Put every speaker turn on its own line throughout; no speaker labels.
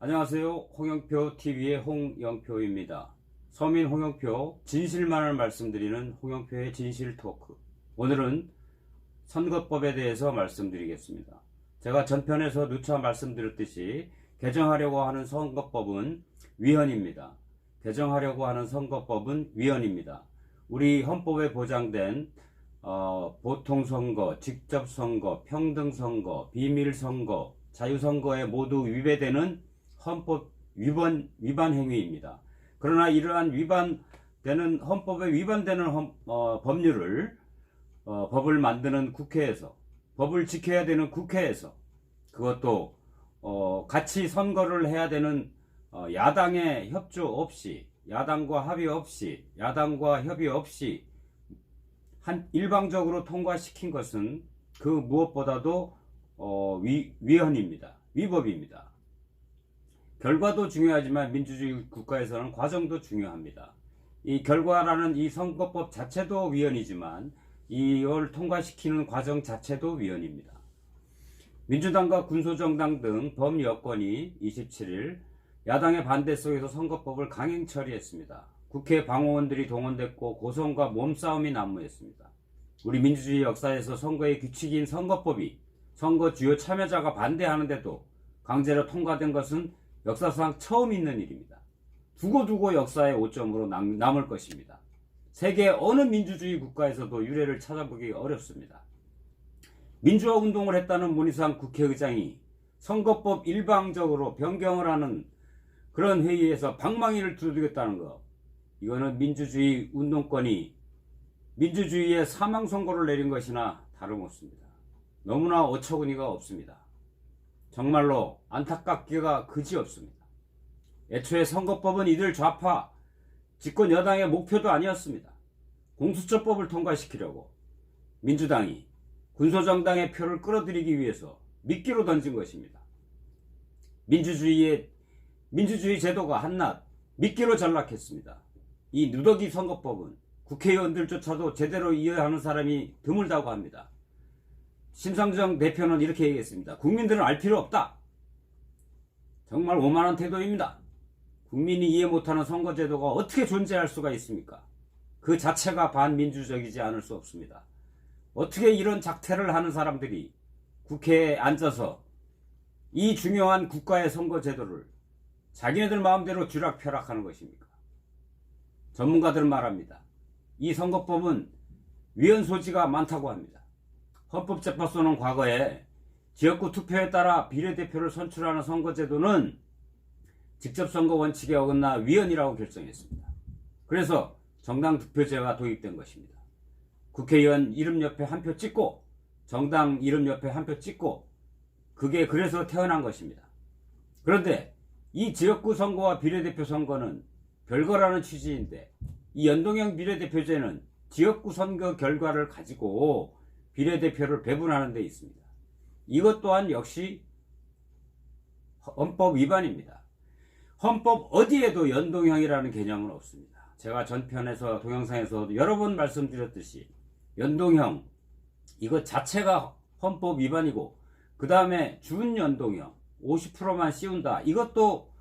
안녕하세요. 홍영표TV의 홍영표입니다. 서민 홍영표 진실만을 말씀드리는 홍영표의 진실토크. 오늘은 선거법에 대해서 말씀드리겠습니다. 제가 전편에서 누차 말씀드렸듯이 개정하려고 하는 선거법은 위헌입니다. 개정하려고 하는 선거법은 위헌입니다. 우리 헌법에 보장된 보통선거, 직접선거, 평등선거, 비밀선거, 자유선거에 모두 위배되는 헌법 위반 행위입니다. 그러나 이러한 헌법에 위반되는 법률을 법을 만드는 국회에서, 법을 지켜야 되는 국회에서, 그것도 같이 선거를 해야 되는 야당의 협조 없이, 야당과 협의 없이 일방적으로 통과시킨 것은 그 무엇보다도 위헌입니다. 위법입니다. 결과도 중요하지만 민주주의 국가에서는 과정도 중요합니다. 이 결과라는 이 선거법 자체도 위헌이지만 이걸 통과시키는 과정 자체도 위헌입니다. 민주당과 군소정당 등 범여권이 27일 야당의 반대 속에서 선거법을 강행 처리했습니다. 국회 방호원들이 동원됐고 고성과 몸싸움이 난무했습니다. 우리 민주주의 역사에서 선거의 규칙인 선거법이 선거 주요 참여자가 반대하는데도 강제로 통과된 것은 역사상 처음 있는 일입니다. 두고두고 역사의 오점으로 남을 것입니다. 세계 어느 민주주의 국가에서도 유례를 찾아보기 어렵습니다. 민주화 운동을 했다는 문희상 국회의장이 선거법 일방적으로 변경을 하는 그런 회의에서 방망이를 두들겼다는 것, 이거는 민주주의 운동권이 민주주의의 사망선고를 내린 것이나 다름없습니다. 너무나 어처구니가 없습니다. 정말로 안타깝기가 그지없습니다. 애초에 선거법은 이들 좌파 집권 여당의 목표도 아니었습니다. 공수처법을 통과시키려고 민주당이 군소정당의 표를 끌어들이기 위해서 미끼로 던진 것입니다. 민주주의 제도가 한낱 미끼로 전락했습니다. 이 누더기 선거법은 국회의원들조차도 제대로 이해하는 사람이 드물다고 합니다. 심상정 대표는 이렇게 얘기했습니다. 국민들은 알 필요 없다. 정말 오만한 태도입니다. 국민이 이해 못하는 선거제도가 어떻게 존재할 수가 있습니까? 그 자체가 반민주적이지 않을 수 없습니다. 어떻게 이런 작태를 하는 사람들이 국회에 앉아서 이 중요한 국가의 선거제도를 자기네들 마음대로 쥐락펴락하는 것입니까? 전문가들은 말합니다. 이 선거법은 위헌 소지가 많다고 합니다. 헌법재판소는 과거에 지역구 투표에 따라 비례대표를 선출하는 선거제도는 직접선거 원칙에 어긋나 위헌이라고 결정했습니다. 그래서 정당 득표제가 도입된 것입니다. 국회의원 이름 옆에 한 표 찍고 정당 이름 옆에 한 표 찍고 그게 그래서 태어난 것입니다. 그런데 이 지역구 선거와 비례대표 선거는 별거라는 취지인데 이 연동형 비례대표제는 지역구 선거 결과를 가지고 비례대표를 배분하는 데 있습니다. 이것 또한 역시 헌법 위반입니다. 헌법 어디에도 연동형이라는 개념은 없습니다. 제가 전편에서 동영상에서 여러 번 말씀드렸듯이 연동형 이것 자체가 헌법 위반이고 그 다음에 준연동형 50%만 씌운다 이것도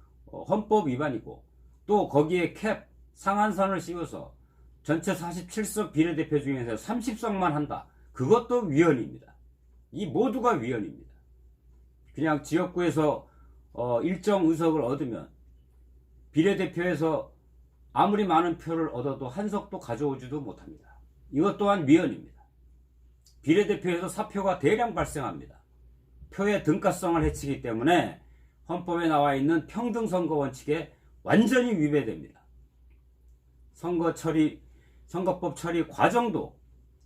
헌법 위반이고 또 거기에 캡 상한선을 씌워서 전체 47석 비례대표 중에서 30석만 한다 그것도 위헌입니다. 이 모두가 위헌입니다. 그냥 지역구에서 일정 의석을 얻으면 비례대표에서 아무리 많은 표를 얻어도 한 석도 가져오지도 못합니다. 이것 또한 위헌입니다. 비례대표에서 사표가 대량 발생합니다. 표의 등가성을 해치기 때문에 헌법에 나와 있는 평등선거 원칙에 완전히 위배됩니다. 선거법 처리 과정도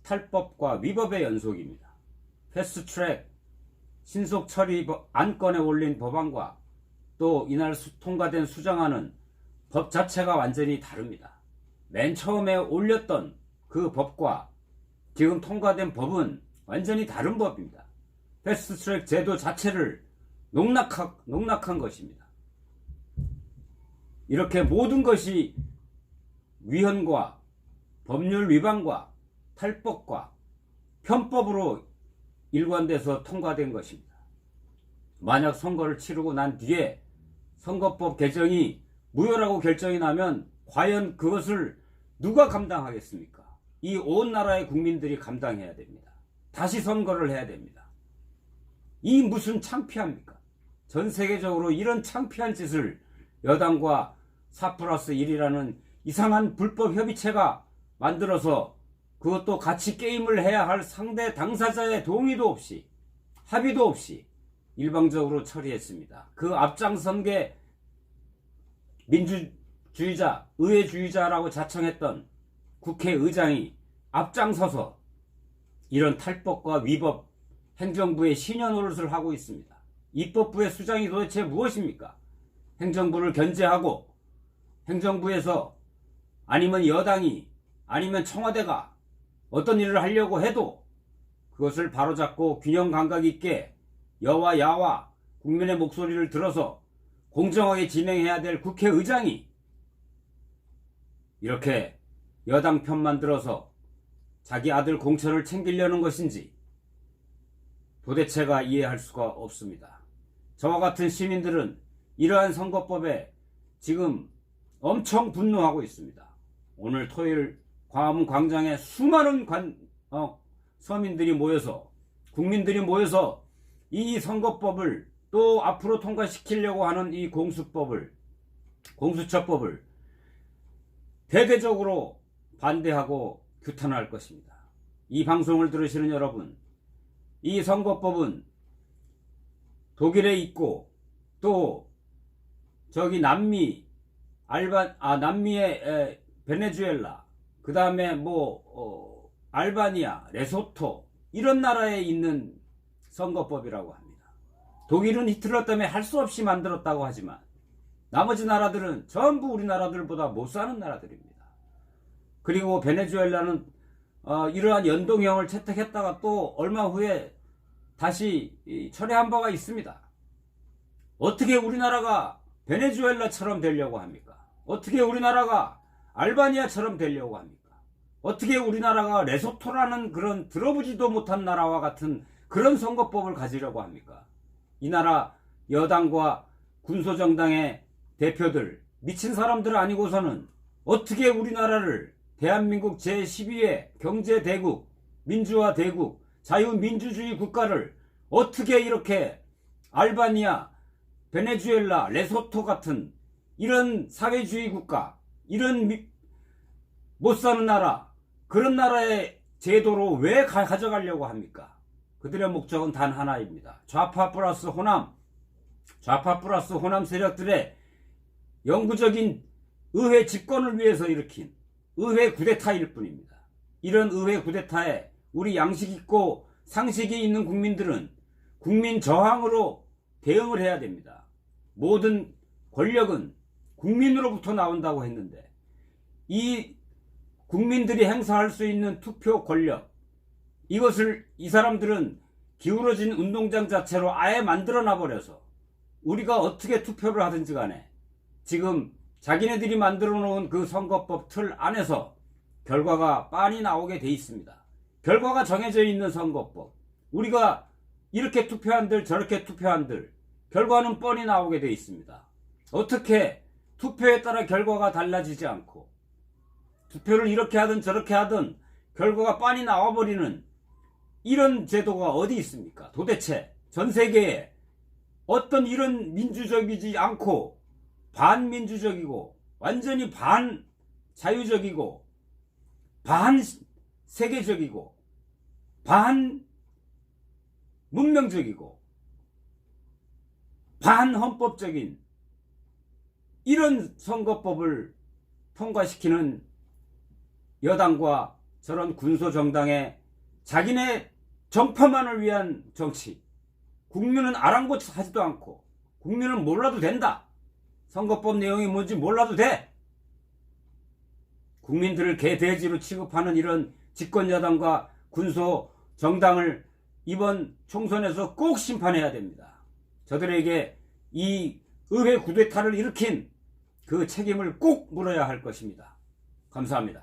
탈법과 위법의 연속입니다. 패스트트랙 신속 처리 안건에 올린 법안과 또 이날 통과된 수정안은 법 자체가 완전히 다릅니다. 맨 처음에 올렸던 그 법과 지금 통과된 법은 완전히 다른 법입니다. 패스트트랙 제도 자체를 농락한 것입니다. 이렇게 모든 것이 위헌과 법률 위반과 탈법과 편법으로 일관돼서 통과된 것입니다. 만약 선거를 치르고 난 뒤에 선거법 개정이 무효라고 결정이 나면 과연 그것을 누가 감당하겠습니까? 이 온 나라의 국민들이 감당해야 됩니다. 다시 선거를 해야 됩니다. 이 무슨 창피합니까? 전 세계적으로 이런 창피한 짓을 여당과 4+1이라는 이상한 불법 협의체가 만들어서 그것도 같이 게임을 해야 할 상대 당사자의 동의도 없이 합의도 없이 일방적으로 처리했습니다. 그 앞장선 게 민주주의자, 의회주의자라고 자청했던 국회의장이 앞장서서 이런 탈법과 위법 행정부의 시녀 노릇을 하고 있습니다. 입법부의 수장이 도대체 무엇입니까? 행정부를 견제하고 행정부에서 아니면 여당이 아니면 청와대가 어떤 일을 하려고 해도 그것을 바로잡고 균형 감각 있게 여와 야와 국민의 목소리를 들어서 공정하게 진행해야 될 국회의장이 이렇게 여당 편만 들어서 자기 아들 공천을 챙기려는 것인지 도대체가 이해할 수가 없습니다. 저와 같은 시민들은 이러한 선거법에 지금 엄청 분노하고 있습니다. 오늘 토요일 광화문 광장에 수많은 서민들이 모여서 국민들이 모여서 이 선거법을 또 앞으로 통과시키려고 하는 이 공수처법을 대대적으로 반대하고 규탄할 것입니다. 이 방송을 들으시는 여러분, 이 선거법은 독일에 있고 또 저기 남미의 베네수엘라, 그 다음에 알바니아, 레소토 이런 나라에 있는 선거법이라고 합니다. 독일은 히틀러 때문에 할 수 없이 만들었다고 하지만 나머지 나라들은 전부 우리나라들보다 못 사는 나라들입니다. 그리고 베네수엘라는 이러한 연동형을 채택했다가 또 얼마 후에 다시 철회한 바가 있습니다. 어떻게 우리나라가 베네수엘라처럼 되려고 합니까? 어떻게 우리나라가 알바니아처럼 되려고 합니까? 어떻게 우리나라가 레소토라는 그런 들어보지도 못한 나라와 같은 그런 선거법을 가지려고 합니까? 이 나라 여당과 군소정당의 대표들, 미친 사람들 아니고서는 어떻게 우리나라를 대한민국 제12회 경제대국, 민주화대국, 자유민주주의 국가를 어떻게 이렇게 알바니아, 베네수엘라, 레소토 같은 이런 사회주의 국가, 이런 못 사는 나라, 그런 나라의 제도로 왜 가져가려고 합니까? 그들의 목적은 단 하나입니다. 좌파 플러스 호남 세력들의 영구적인 의회 집권을 위해서 일으킨 의회 쿠데타일 뿐입니다. 이런 의회 쿠데타에 우리 양식 있고 상식이 있는 국민들은 국민 저항으로 대응을 해야 됩니다. 모든 권력은 국민으로부터 나온다고 했는데 이 국민들이 행사할 수 있는 투표 권력, 이것을 이 사람들은 기울어진 운동장 자체로 아예 만들어놔 버려서 우리가 어떻게 투표를 하든지 간에 지금 자기네들이 만들어 놓은 그 선거법 틀 안에서 결과가 빤히 나오게 돼 있습니다. 결과가 정해져 있는 선거법, 우리가 이렇게 투표한들 저렇게 투표한들 결과는 뻔히 나오게 돼 있습니다. 어떻게 투표에 따라 결과가 달라지지 않고 투표를 이렇게 하든 저렇게 하든 결과가 빤히 나와버리는 이런 제도가 어디 있습니까? 도대체 전 세계에 어떤 이런 민주적이지 않고 반민주적이고 완전히 반자유적이고 반세계적이고 반문명적이고 반헌법적인 이런 선거법을 통과시키는 여당과 저런 군소정당의 자기네 정파만을 위한 정치, 국민은 아랑곳하지도 않고 국민은 몰라도 된다, 선거법 내용이 뭔지 몰라도 돼, 국민들을 개돼지로 취급하는 이런 집권여당과 군소정당을 이번 총선에서 꼭 심판해야 됩니다. 저들에게 이 의회 쿠데타를 일으킨 그 책임을 꼭 물어야 할 것입니다. 감사합니다.